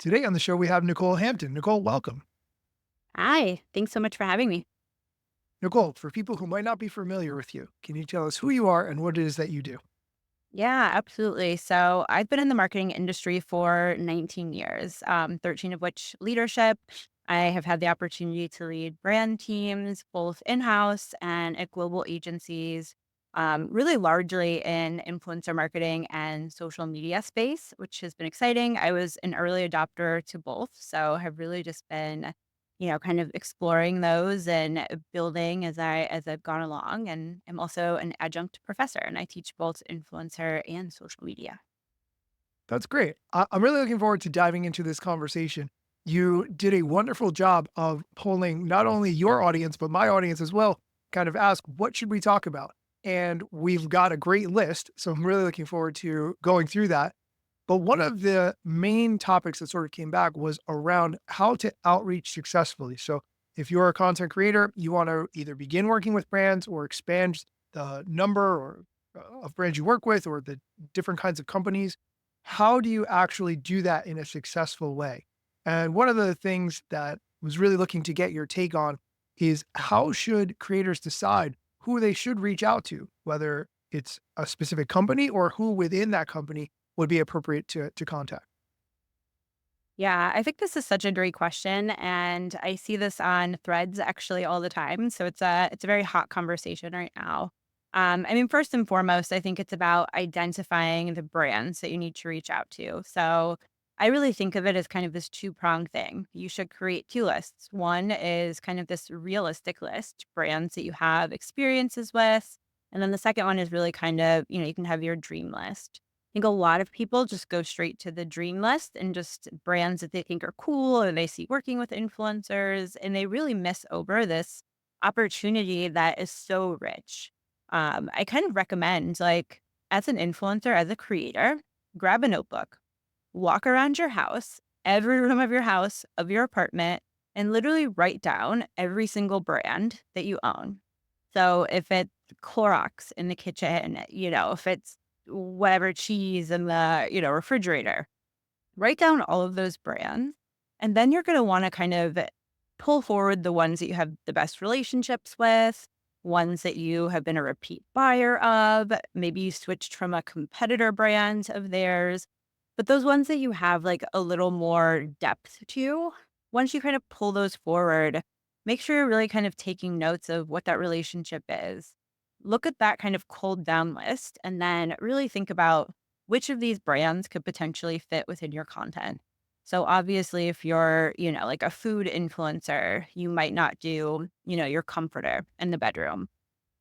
Today on the show, we have Nycole Hampton. Nycole, welcome. Hi, thanks so much for having me. Nycole, for people who might not be familiar with you, can you tell us who you are and what it is that you do? Yeah, absolutely. So I've been in the marketing industry for 19 years, 13 of which leadership. I have had the opportunity to lead brand teams, both in house and at global agencies, really largely in influencer marketing and social media space, which has been exciting. I was an early adopter to both. So have really just been kind of exploring those and building as I've gone along. And I'm also an adjunct professor, and I teach both influencer and social media. That's great. I'm really looking forward to diving into this conversation. You did a wonderful job of polling not only your audience, but my audience as well, kind of ask, what should we talk about? And we've got a great list. So I'm really looking forward to going through that. But one of the main topics that sort of came back was around how to outreach successfully. So, if you're a content creator, you want to either begin working with brands or expand the number or of brands you work with or the different kinds of companies. How do you actually do that in a successful way? And one of the things that was really looking to get your take on is how should creators decide who they should reach out to, whether it's a specific company or who within that company would be appropriate to contact? Yeah, I think this is such a great question, and I see this on threads actually all the time. So it's a very hot conversation right now. I mean, first and foremost, I think it's about identifying the brands that you need to reach out to. So I really think of it as kind of this two-pronged thing. You should create two lists. One is kind of this realistic list, brands that you have experiences with. And then the second one is really kind of, you can have your dream list. Think a lot of people just go straight to the dream list and just brands that they think are cool or they see working with influencers, and they really miss over this opportunity that is so rich. I kind of recommend, like, as an influencer, as a creator, grab a notebook, walk around your house, every room of your house, of your apartment, and literally write down every single brand that you own. So if it's Clorox in the kitchen, if it's whatever cheese in the, refrigerator, write down all of those brands. And then you're going to want to kind of pull forward the ones that you have the best relationships with, ones that you have been a repeat buyer of. Maybe you switched from a competitor brand of theirs, but those ones that you have like a little more depth to, once you kind of pull those forward, make sure you're really kind of taking notes of what that relationship is. Look at that kind of cold down list and then really think about which of these brands could potentially fit within your content. So obviously, if you're, like a food influencer, you might not do, your comforter in the bedroom.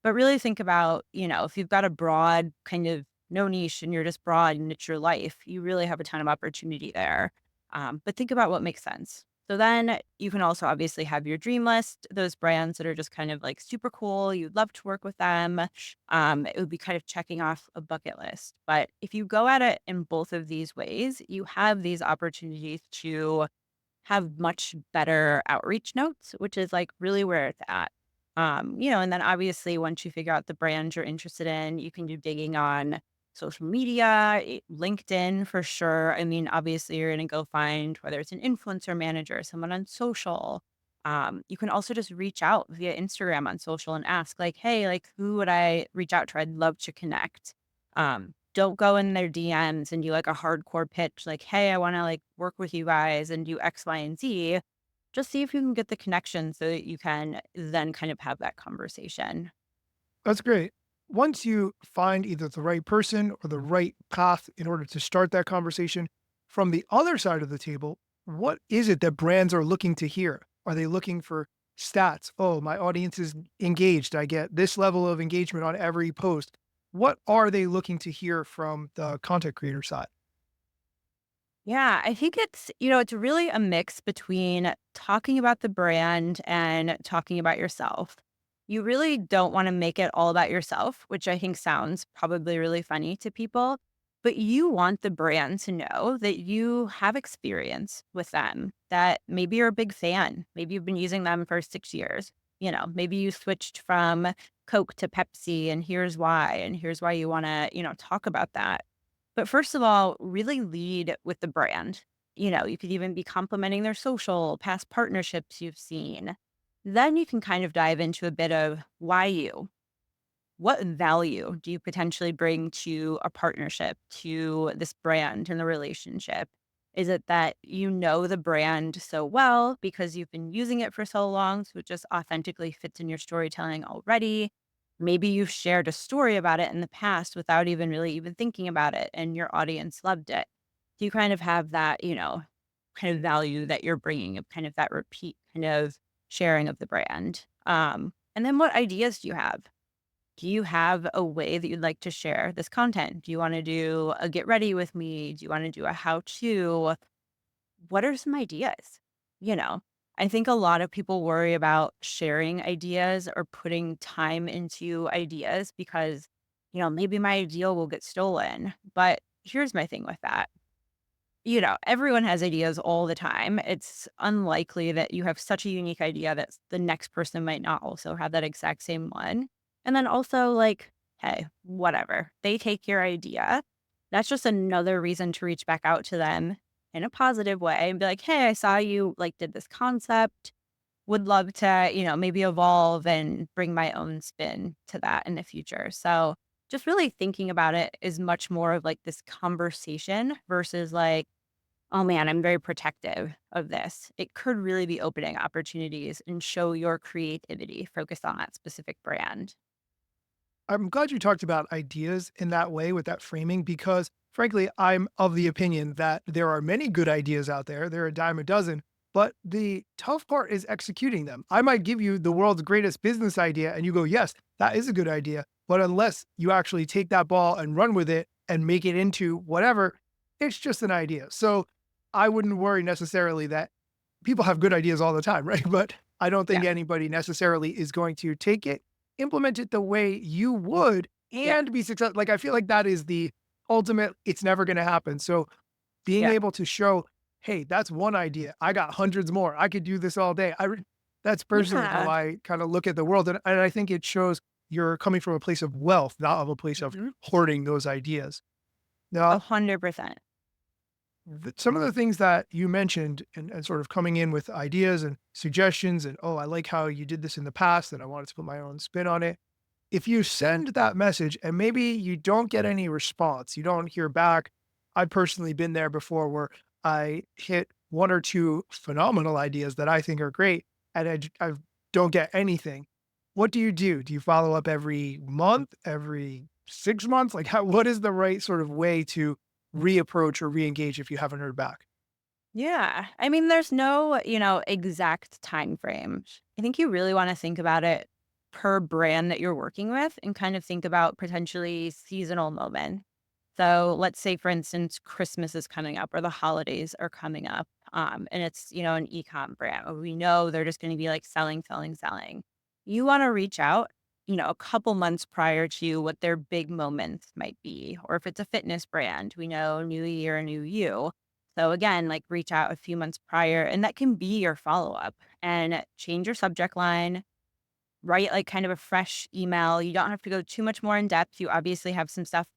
But really think about, if you've got a broad kind of no niche and you're just broad and it's your life, you really have a ton of opportunity there. But think about what makes sense. So then you can also obviously have your dream list, those brands that are just kind of like super cool. You'd love to work with them. It would be kind of checking off a bucket list. But if you go at it in both of these ways, you have these opportunities to have much better outreach notes, which is like really where it's at. And then obviously once you figure out the brand you're interested in, you can do digging on social media, LinkedIn for sure. I mean, obviously you're going to go find whether it's an influencer manager, someone on social. You can also just reach out via Instagram on social and ask like, hey, like who would I reach out to? I'd love to connect. Don't go in their DMs and do like a hardcore pitch like, "Hey, I wanna, like, work with you guys and do X, Y, and Z." Just see if you can get the connection so that you can then kind of have that conversation. That's great. Once you find either the right person or the right path in order to start that conversation, from the other side of the table, what is it that brands are looking to hear? Are they looking for stats? Oh, my audience is engaged. I get this level of engagement on every post. What are they looking to hear from the content creator side? Yeah, I think it's really a mix between talking about the brand and talking about yourself. You really don't want to make it all about yourself, which I think sounds probably really funny to people, but you want the brand to know that you have experience with them, that maybe you're a big fan. Maybe you've been using them for 6 years. Maybe you switched from Coke to Pepsi, and here's why you want to, talk about that. But first of all, really lead with the brand. You could even be complimenting their social, past partnerships you've seen. Then you can kind of dive into a bit of why you. What value do you potentially bring to a partnership, to this brand and the relationship? Is it that you know the brand so well because you've been using it for so long, so it just authentically fits in your storytelling already? Maybe you've shared a story about it in the past without even really even thinking about it, and your audience loved it. Do you kind of have that, kind of value that you're bringing of kind of that repeat kind of sharing of the brand? And then what ideas do you have? Do you have a way that you'd like to share this content? Do you want to do a get ready with me? Do you want to do a how to? What are some ideas? You know, I think a lot of people worry about sharing ideas or putting time into ideas because, maybe my idea will get stolen. But here's my thing with that. Everyone has ideas all the time. It's unlikely that you have such a unique idea that the next person might not also have that exact same one. And then also, like, hey, whatever. They take your idea. That's just another reason to reach back out to them in a positive way and be like, hey, I saw you like did this concept. Would love to, maybe evolve and bring my own spin to that in the future. So just really thinking about it is much more of like this conversation versus like, oh man, I'm very protective of this. It could really be opening opportunities and show your creativity focused on that specific brand. I'm glad you talked about ideas in that way with that framing because, frankly, I'm of the opinion that there are many good ideas out there. There are a dime a dozen, but the tough part is executing them. I might give you the world's greatest business idea and you go, yes, that is a good idea. But unless you actually take that ball and run with it and make it into whatever, it's just an idea. So I wouldn't worry necessarily that people have good ideas all the time, right? But I don't Yeah. think anybody necessarily is going to take it, implement it the way you would, Yeah. and be successful. Like, I feel like that is the ultimate, it's never going to happen. So being Yeah. able to show, hey, that's one idea. I got hundreds more. I could do this all day. That's personally how Yeah. I kind of look at the world. And I think it shows you're coming from a place of wealth, not of a place of Mhm. hoarding those ideas. Now, 100%. some of the things that you mentioned and sort of coming in with ideas and suggestions and oh, I like how you did this in the past and I wanted to put my own spin on it. If you send that message and maybe you don't get any response, you don't hear back. I've personally been there before where I hit one or two phenomenal ideas that I think are great and I don't get anything. What do you do? Do you follow up every month, every 6 months? Like, what is the right sort of way to reapproach or reengage if you haven't heard back? Yeah. I mean, there's no, exact time frame. I think you really want to think about it per brand that you're working with and kind of think about potentially seasonal moments. So let's say, for instance, Christmas is coming up or the holidays are coming up. And it's, an e-com brand. We know they're just going to be like selling, selling, selling. You want to reach out, a couple months prior to what their big moments might be. Or if it's a fitness brand, we know new year, new you. So again, like reach out a few months prior, and that can be your follow up and change your subject line, write like kind of a fresh email. You don't have to go too much more in depth. You obviously have some stuff,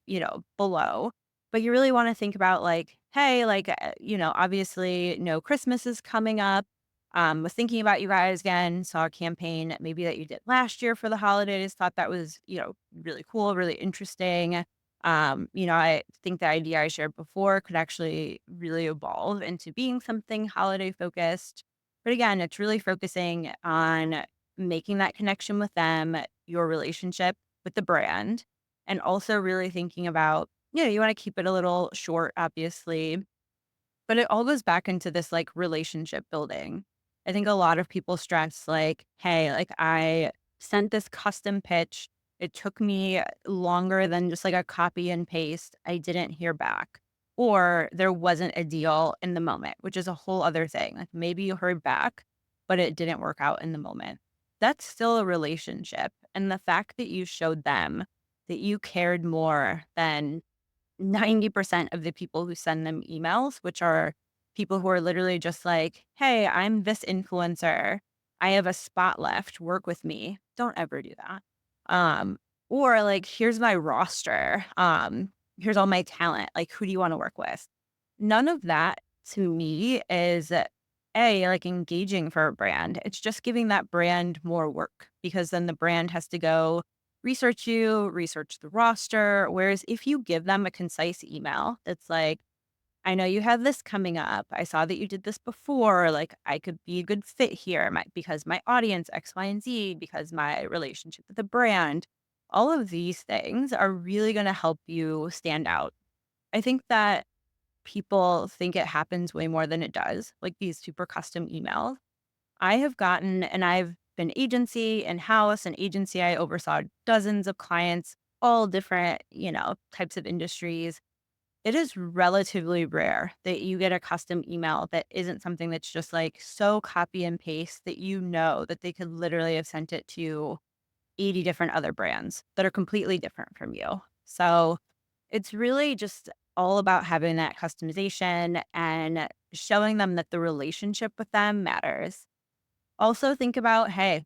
below, but you really want to think about like, hey, like, obviously, no, Christmas is coming up. Was thinking about you guys again, saw a campaign maybe that you did last year for the holidays, thought that was, really cool, really interesting. I think the idea I shared before could actually really evolve into being something holiday focused. But again, it's really focusing on making that connection with them, your relationship with the brand, and also really thinking about, you want to keep it a little short, obviously, but it all goes back into this like relationship building. I think a lot of people stress like, hey, like I sent this custom pitch. It took me longer than just like a copy and paste. I didn't hear back. Or there wasn't a deal in the moment, which is a whole other thing. Like maybe you heard back, but it didn't work out in the moment. That's still a relationship. And the fact that you showed them that you cared more than 90% of the people who send them emails, which are people who are literally just like, "Hey, I'm this influencer. I have a spot left. Work with me." Don't ever do that. Um, or like, "Here's my roster. Here's all my talent. Like, who do you want to work with?" None of that to me is A, like engaging for a brand. It's just giving that brand more work because then the brand has to go research you, research the roster. Whereas if you give them a concise email that's like, I know you have this coming up. I saw that you did this before. Like, I could be a good fit here because my audience X, Y, and Z, because my relationship with the brand. All of these things are really going to help you stand out. I think that people think it happens way more than it does, like these super custom emails. I have gotten, and I've been agency in house and agency. I oversaw dozens of clients, all different, types of industries. It is relatively rare that you get a custom email that isn't something that's just like so copy and paste that that they could literally have sent it to 80 different other brands that are completely different from you. So it's really just all about having that customization and showing them that the relationship with them matters. Also, think about, hey,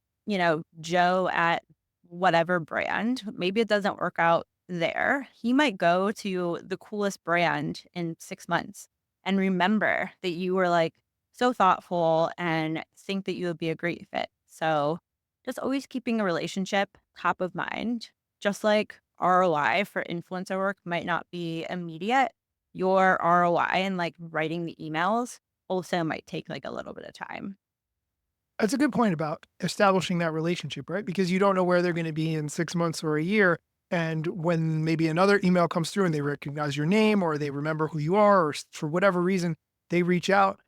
Joe at whatever brand, maybe it doesn't work out there. He might go to the coolest brand in 6 months and remember that you were like so thoughtful and think that you would be a great fit. So, just always keeping a relationship top of mind, just like ROI for influencer work might not be immediate. Your ROI and like writing the emails also might take like a little bit of time. That's a good point about establishing that relationship, right? Because you don't know where they're going to be in 6 months or a year. And when maybe another email comes through and they recognize your name or they remember who you are, or for whatever reason, they reach out,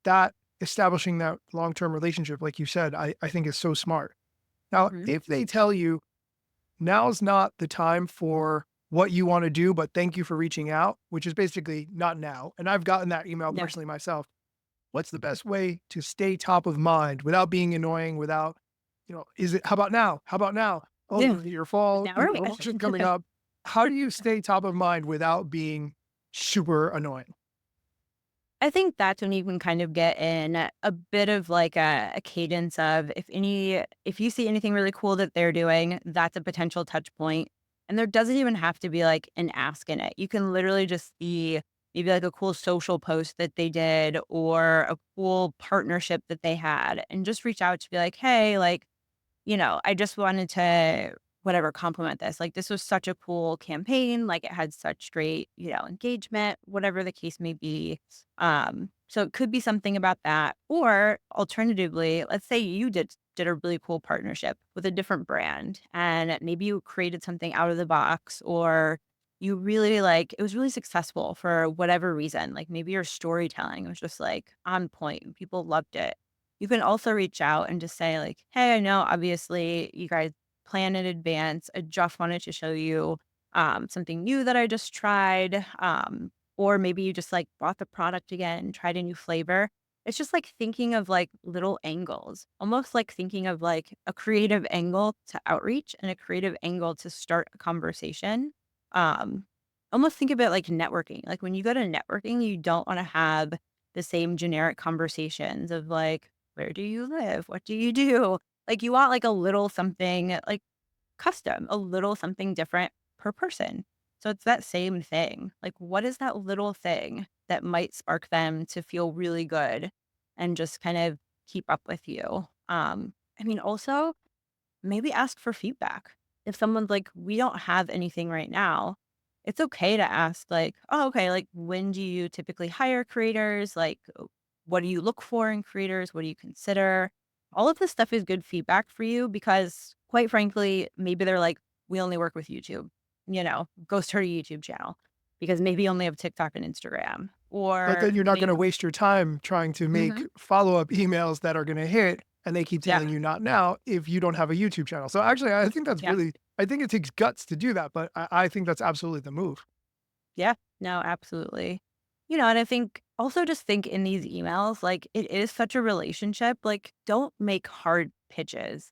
that establishing that long term relationship, like you said, I think is so smart. Now, Mhm. if they tell you now's not the time for what you want to do, but thank you for reaching out, which is basically not now. And I've gotten that email Yeah. personally myself. What's the best way to stay top of mind without being annoying, without, is it, how about now? How about now? Oh, Yeah. your fall, Now or promotion when? coming up. How do you stay top of mind without being super annoying? I think that's when you can kind of get in a bit of like a cadence of if you see anything really cool that they're doing, that's a potential touch point. And there doesn't even have to be like an ask in it. You can literally just see maybe like a cool social post that they did or a cool partnership that they had and just reach out to be like, hey, like, I just wanted to whatever compliment this. Like this was such a cool campaign. Like it had such great, engagement, whatever the case may be. So it could be something about that. Or alternatively, let's say you did a really cool partnership with a different brand and maybe you created something out of the box or you really like it was really successful for whatever reason. Like maybe your storytelling was just like on point and people loved it. You can also reach out and just say like, "Hey, I know obviously you guys plan in advance. I just wanted to show you something new that I just tried." Or maybe you just like bought the product again, tried a new flavor. It's just like thinking of like little angles, almost like thinking of like a creative angle to outreach and a creative angle to start a conversation. Um, Almost think of it like networking. Like when you go to networking, you don't want to have the same generic conversations of like, where do you live? What do you do? Like, you want, like, a little something, like, custom, a little something different per person. So it's that same thing. Like, what is that little thing that might spark them to feel really good and just kind of keep up with you? Also, maybe ask for feedback. If someone's like, "We don't have anything right now," it's okay to ask like, "Oh, okay, like, when do you typically hire creators? Like, what do you look for in creators? What do you consider?" All of this stuff is good feedback for you because, quite frankly, maybe they're like, "We only work with YouTube," "Go start a YouTube channel," because maybe you only have TikTok and Instagram, But or then you're not they gonna waste your time trying to make Mhm. follow-up emails that are gonna hit, and they keep Yeah, telling you not now if you don't have a YouTube channel. So actually, I think that's yeah. really I think it takes guts to do that, but I think that's absolutely the move. Yeah, no, absolutely. And I think also just think in these emails, like it is such a relationship. Like, don't make hard pitches.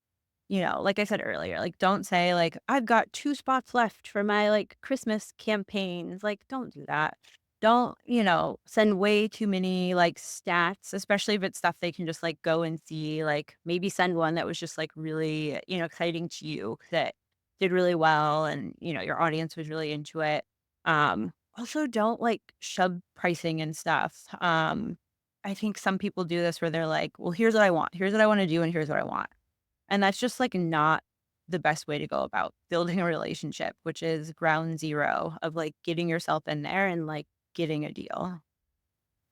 Like I said earlier, like don't say like I've got 2 spots left for my like Christmas campaigns. Like, don't do that. Don't, send way too many like stats, especially if it's stuff they can just like go and see. Like maybe send one that was just like really, exciting to you that did really well and your audience was really into it. Also, don't like shove pricing and stuff. I think some people do this where they're like, well, here's what I want. Here's what I want to do. And here's what I want. And that's just like not the best way to go about building a relationship, which is ground zero of like getting yourself in there and like getting a deal.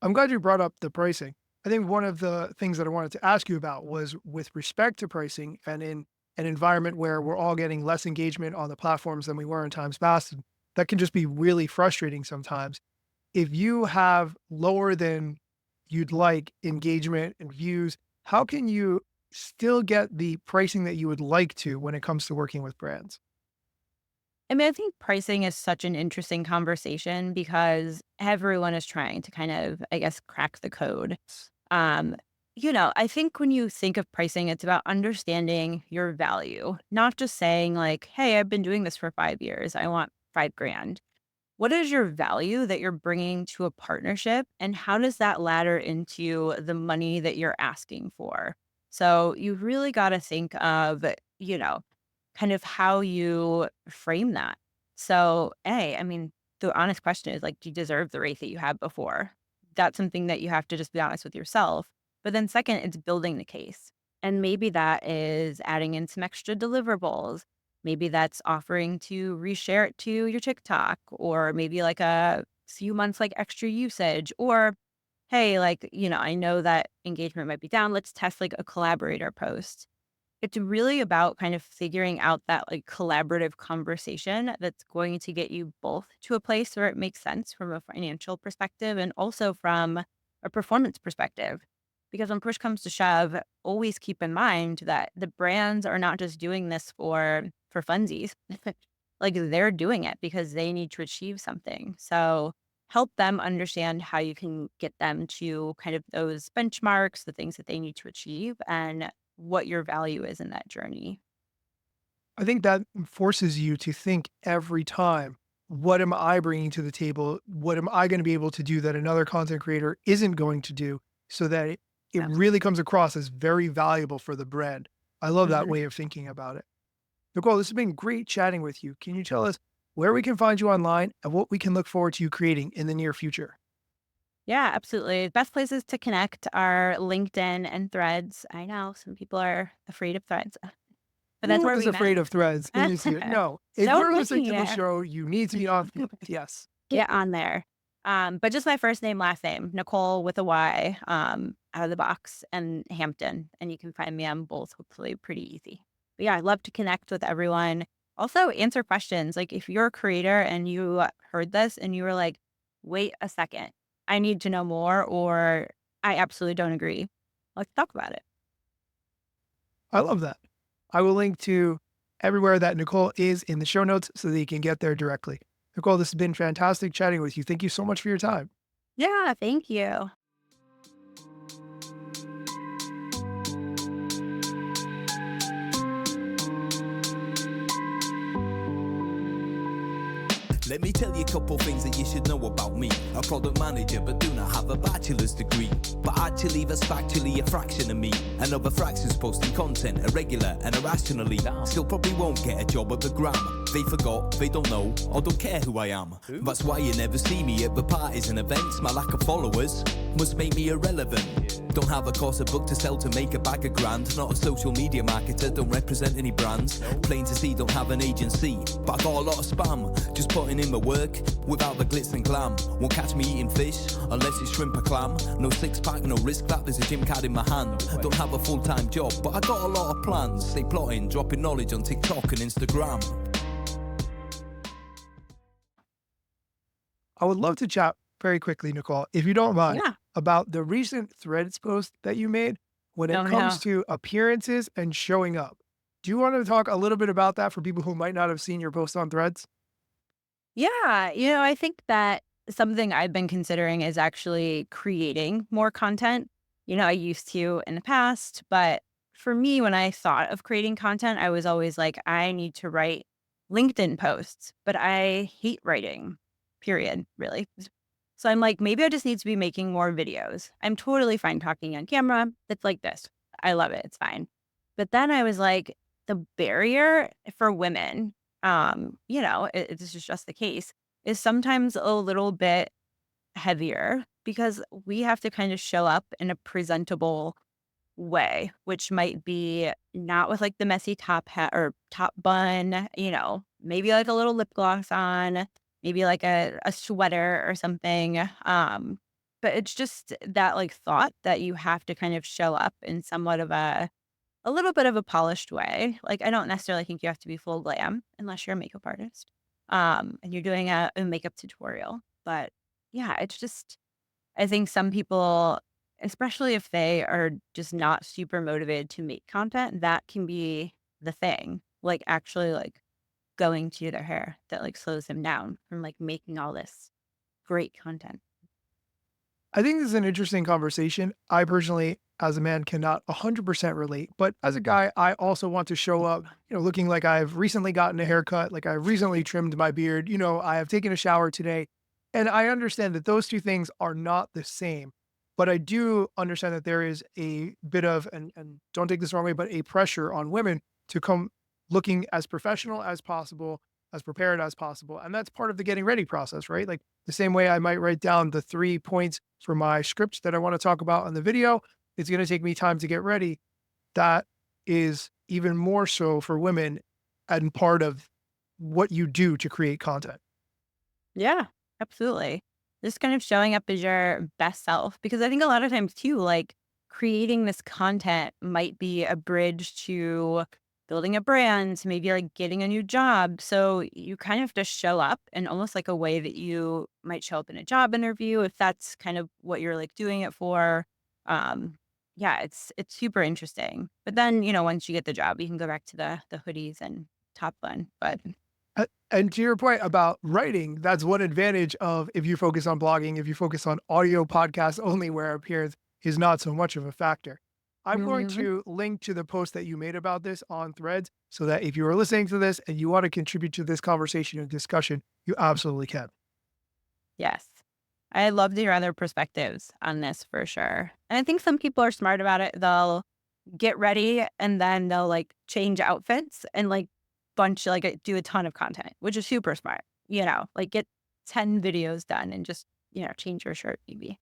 I'm glad you brought up the pricing. I think one of the things that I wanted to ask you about was with respect to pricing and in an environment where we're all getting less engagement on the platforms than we were in times past, and that can just be really frustrating sometimes. If you have lower than you'd like engagement and views, how can you still get the pricing that you would like to when it comes to working with brands? I mean, I think pricing is such an interesting conversation because everyone is trying to kind of, I guess, crack the code. Um, I think when you think of pricing, it's about understanding your value, not just saying like, "Hey, I've been doing this for 5 years. I want 5 grand." What is your value that you're bringing to a partnership, and how does that ladder into the money that you're asking for? So you really got to think of, you know, kind of how you frame that. So, A, I mean, the honest question is like, do you deserve the rate that you had before? That's something that you have to just be honest with yourself. But then, second, it's building the case. And maybe that is adding in some extra deliverables. Maybe that's offering to reshare it to your TikTok, or maybe like a few months like extra usage, or hey, like, I know that engagement might be down. Let's test like a collaborator post. It's really about kind of figuring out that like collaborative conversation that's going to get you both to a place where it makes sense from a financial perspective and also from a performance perspective. Because when push comes to shove, always keep in mind that the brands are not just doing this for funsies. Like they're doing it because they need to achieve something. So help them understand how you can get them to kind of those benchmarks, the things that they need to achieve, and what your value is in that journey. I think that forces you to think every time, what am I bringing to the table? What am I going to be able to do that another content creator isn't going to do so that it Yeah. really comes across as very valuable for the brand? I love that Mhm. way of thinking about it. Nicole, this has been great chatting with you. Can you tell us where we can find you online and what we can look forward to you creating in the near future? Yeah, absolutely. Best places to connect are LinkedIn and Threads. I know some people are afraid of Threads, but that's Who where is we met. afraid of threads in this year? No, if So you're listening to the many. show, you need to be on. Yes. Get on there. But just my first name, last name, Nicole with a Y, out of the box, and Hampton. And you can find me on both, hopefully pretty easy. But yeah, I love to connect with everyone. Also answer questions. Like if you're a creator and you heard this and you were like, wait a second, I need to know more, or I absolutely don't agree. Let's talk about it. I love that. I will link to everywhere that Nicole is in the show notes so that you can get there directly. Nicole, this has been fantastic chatting with you. Thank you so much for your time. Yeah, thank you. Let me tell you a couple things that you should know about me. A product manager, but do not have a bachelor's degree. But actually, that's factually a fraction of me. Another fraction's posting content irregular and irrationally. Still probably won't get a job at the gram. They forgot, they don't know, or don't care who I am. That's why you never see me at the parties and events. My lack of followers must make me irrelevant. Don't have a course, a book to sell to make a bag of grand. Not a social media marketer, don't represent any brands. Plain to see, don't have an agency. But I got a lot of spam, just putting in my work without the glitz and glam. Won't catch me eating fish unless it's shrimp or clam. No six pack, no risk that, there's a gym card in my hand. Don't have a full-time job, but I got a lot of plans. Stay plotting, dropping knowledge on TikTok and Instagram. I would love to chat very quickly, Nicole, if you don't mind, Yeah. about the recent Threads post that you made when it No, comes no. to appearances and showing up. Do you want to talk a little bit about that for people who might not have seen your post on Threads? Yeah, I think that something I've been considering is actually creating more content. I used to in the past, but for me, when I thought of creating content, I was always like, I need to write LinkedIn posts, but I hate writing, period, really. So I'm like, maybe I just need to be making more videos. I'm totally fine talking on camera. It's like this. I love it. It's fine. But then I was like, the barrier for women, this is just the case. is sometimes a little bit heavier because we have to kind of show up in a presentable way, which might be not with like the messy top hat or top bun, maybe like a little lip gloss on, maybe like a sweater or something. But it's just that like thought that you have to kind of show up in somewhat of a little bit of a polished way. Like I don't necessarily think you have to be full glam unless you're a makeup artist. And you're doing a makeup tutorial. But yeah, it's just I think some people, especially if they are just not super motivated to make content, that can be the thing. Like actually like going to their hair that like slows them down from like making all this great content. I think this is an interesting conversation. I personally, as a man, cannot 100% relate. But as a guy, I also want to show up, looking like I've recently gotten a haircut, like I've recently trimmed my beard, I have taken a shower today. And I understand that those two things are not the same. But I do understand that there is a bit of, and don't take this the wrong way, but a pressure on women to come looking as professional as possible, as prepared as possible. And that's part of the getting ready process, right? Like the same way I might write down the 3 points for my script that I want to talk about in the video, it's going to take me time to get ready. That is even more so for women and part of what you do to create content. Yeah, absolutely. Just kind of showing up as your best self because I think a lot of times too, like creating this content might be a bridge to building a brand, maybe like getting a new job. So you kind of have to show up in almost like a way that you might show up in a job interview if that's kind of what you're like doing it for. Um, yeah, it's super interesting. But then, once you get the job, you can go back to the hoodies and top bun. But And to your point about writing, that's one advantage of if you focus on blogging, if you focus on audio podcasts only where appearance is not so much of a factor. I'm going Mhm. to link to the post that you made about this on Threads so that if you are listening to this and you want to contribute to this conversation and discussion, you absolutely can. Yes. I love to hear other perspectives on this for sure. And I think some people are smart about it. They'll get ready and then they'll like change outfits and like do a ton of content, which is super smart, like get 10 videos done and just, change your shirt maybe.